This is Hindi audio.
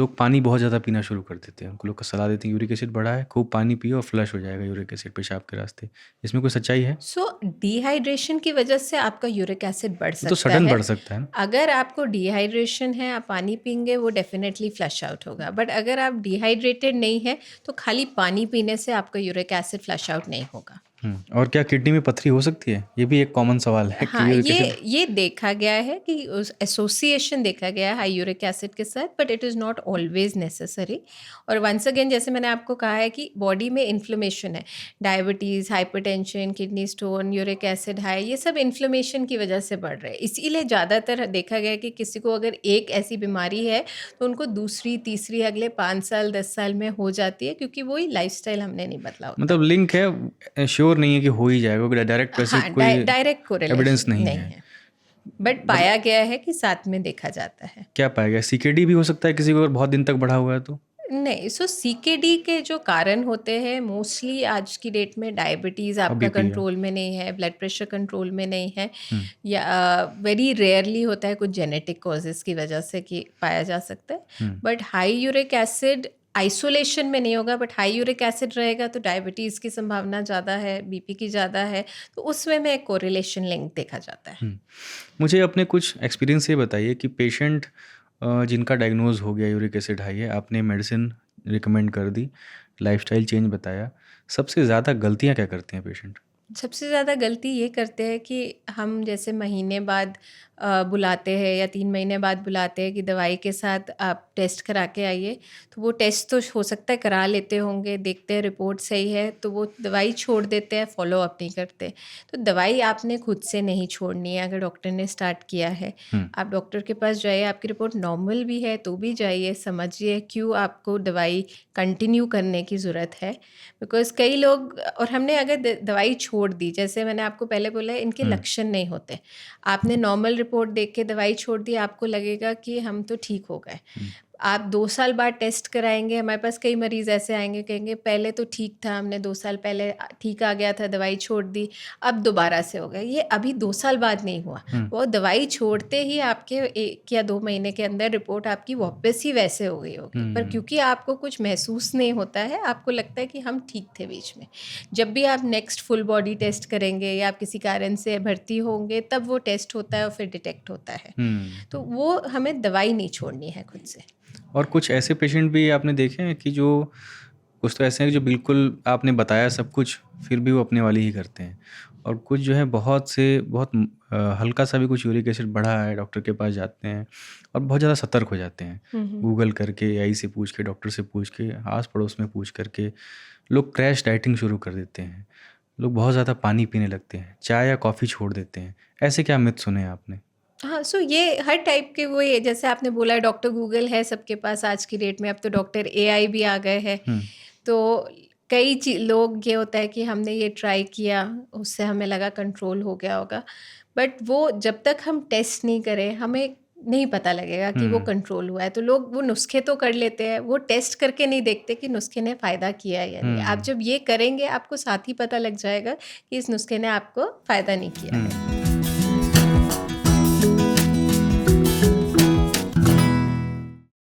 लोग पानी बहुत ज़्यादा पीना शुरू कर देते हैं। उनको लोग को सलाह देते हैं यूरिक एसिड बढ़ा है, खूब पानी पियो और फ्लश हो जाएगा यूरिक एसिड पेशाब के रास्ते। इसमें कोई सच्चाई है? सो डिहाइड्रेशन की वजह से आपका यूरिक एसिड बढ़ वो तो सकता सडन है। बढ़ सकता है ना? अगर आपको डिहाइड्रेशन है, आप पानी पिएंगे, वो डेफिनेटली फ्लश आउट होगा। बट अगर आप डिहाइड्रेटेड नहीं है तो खाली पानी पीने से आपका यूरिक एसिड फ्लश आउट नहीं होगा। और क्या किडनी में पथरी हो सकती है? ये भी एक कॉमन सवाल है कि हाँ, यूरिक एसिड। ये देखा गया है कि उस एसोसिएशन देखा गया है हाई यूरिक एसिड के साथ, but it is not always necessary. और वंस अगेन जैसे मैंने आपको कहा है कि बॉडी में इन्फ्लेमेशन है, diabetes, hypertension, kidney stone, uric acid high, ये सब इन्फ्लेमेशन की वजह से बढ़ रहे हैं। इसीलिए ज़्यादातर देखा गया है कि किसी को अगर एक ऐसी बीमारी है तो उनको दूसरी तीसरी अगले 5 साल 10 साल में हो जाती है, क्योंकि वही लाइफस्टाइल हमने नहीं बदला होता। मतलब लिंक है, श्योर नहीं है कि हो ही जाएगा, क्योंकि डायरेक्ट वैसे हाँ, कोई डायरेक्ट एविडेंस कोरिलेशन नहीं नहीं है। है, बट मतलब पाया गया है कि साथ में देखा जाता है। क्या पाया गया? सीकेडी भी हो सकता है किसी को अगर बहुत दिन तक बढ़ा हुआ है तो? नहीं, सो सीकेडी के जो कारण होते हैं मोस्टली आज की डेट में डायबिटीज़ और आपका बीपी है। कंट्रोल में नहीं है, ब्लड प्रेशर कंट्रोल में नहीं है, हम्म, या वेरी रेयरली होता है कुछ जेनेटिक कॉजेज़ की वजह से कि पाया जा सकता है। Hmm. But high uric acid isolation में नहीं होगा, बट हाई यूरिक एसिड रहेगा तो डायबिटीज़ की संभावना ज़्यादा है, बीपी की ज़्यादा है, तो उसमें में एक कोरिलेशन लिंक देखा जाता है। मुझे अपने कुछ एक्सपीरियंस ये बताइए कि पेशेंट जिनका डायग्नोज हो गया यूरिक एसिड हाई है, आपने मेडिसिन रिकमेंड कर दी, लाइफस्टाइल चेंज बताया, सबसे ज़्यादा गलतियाँ क्या करते हैं पेशेंट? सबसे ज़्यादा गलती ये करते हैं कि हम जैसे महीने बाद बुलाते हैं या 3 महीने बाद बुलाते हैं कि दवाई के साथ आप टेस्ट करा के आइए, तो वो टेस्ट तो हो सकता है करा लेते होंगे, देखते हैं रिपोर्ट सही है तो वो दवाई छोड़ देते हैं, फॉलो अप नहीं करते। तो दवाई आपने खुद से नहीं छोड़नी है, अगर डॉक्टर ने स्टार्ट किया है, आप डॉक्टर के पास जाइए, आपकी रिपोर्ट नॉर्मल भी है तो भी जाइए, समझिए क्यों आपको दवाई कंटिन्यू करने की ज़रूरत है। बिकॉज़ कई लोग, और हमने अगर दवाई छोड़ दी, जैसे मैंने आपको पहले बोला है, इनके लक्षण नहीं होते। आपने नॉर्मल रिपोर्ट देख के दवाई छोड़ दी, आपको लगेगा कि हम तो ठीक हो गए। आप 2 साल बाद टेस्ट कराएँगे, हमारे पास कई मरीज़ ऐसे आएँगे, कहेंगे पहले तो ठीक था, हमने 2 साल पहले ठीक आ गया था, दवाई छोड़ दी, अब दोबारा से हो गया। ये अभी 2 साल बाद नहीं हुआ, वो दवाई छोड़ते ही आपके 1 या 2 महीने के अंदर रिपोर्ट आपकी वापस ही वैसे हो गई होगी। पर क्योंकि आपको कुछ महसूस नहीं होता है, आपको लगता है कि हम ठीक थे बीच में। जब भी आप नेक्स्ट फुल बॉडी टेस्ट करेंगे या आप किसी कारण से भर्ती होंगे, तब वो टेस्ट होता है और फिर डिटेक्ट होता है। तो वो हमें दवाई नहीं छोड़नी है खुद से। और कुछ ऐसे पेशेंट भी आपने देखे हैं कि जो कुछ तो ऐसे हैं जो बिल्कुल आपने बताया सब कुछ, फिर भी वो अपने वाली ही करते हैं, और कुछ जो है बहुत हल्का सा भी कुछ यूरिक एसिड बढ़ा है, डॉक्टर के पास जाते हैं और बहुत ज़्यादा सतर्क हो जाते हैं, गूगल करके, एआई से पूछ के, डॉक्टर से पूछ के, आस पड़ोस में पूछ करके लोग क्रैश डाइटिंग शुरू कर देते हैं, लोग बहुत ज़्यादा पानी पीने लगते हैं, चाय या कॉफ़ी छोड़ देते हैं। ऐसे क्या मिथ सुने हैं आपने? हाँ, सो ये हर टाइप के, वो ये जैसे आपने बोला डॉक्टर गूगल है सबके पास आज की डेट में, अब तो डॉक्टर एआई भी आ गए हैं। तो कई लोग, ये होता है कि हमने ये ट्राई किया, उससे हमें लगा कंट्रोल हो गया होगा, बट वो जब तक हम टेस्ट नहीं करें हमें नहीं पता लगेगा कि वो कंट्रोल हुआ है। तो लोग वो नुस्खे तो कर लेते हैं, वो टेस्ट करके नहीं देखते कि नुस्खे ने फ़ायदा किया है या नहीं। आप जब ये करेंगे आपको साथ ही पता लग जाएगा कि इस नुस्खे ने आपको फ़ायदा नहीं किया है।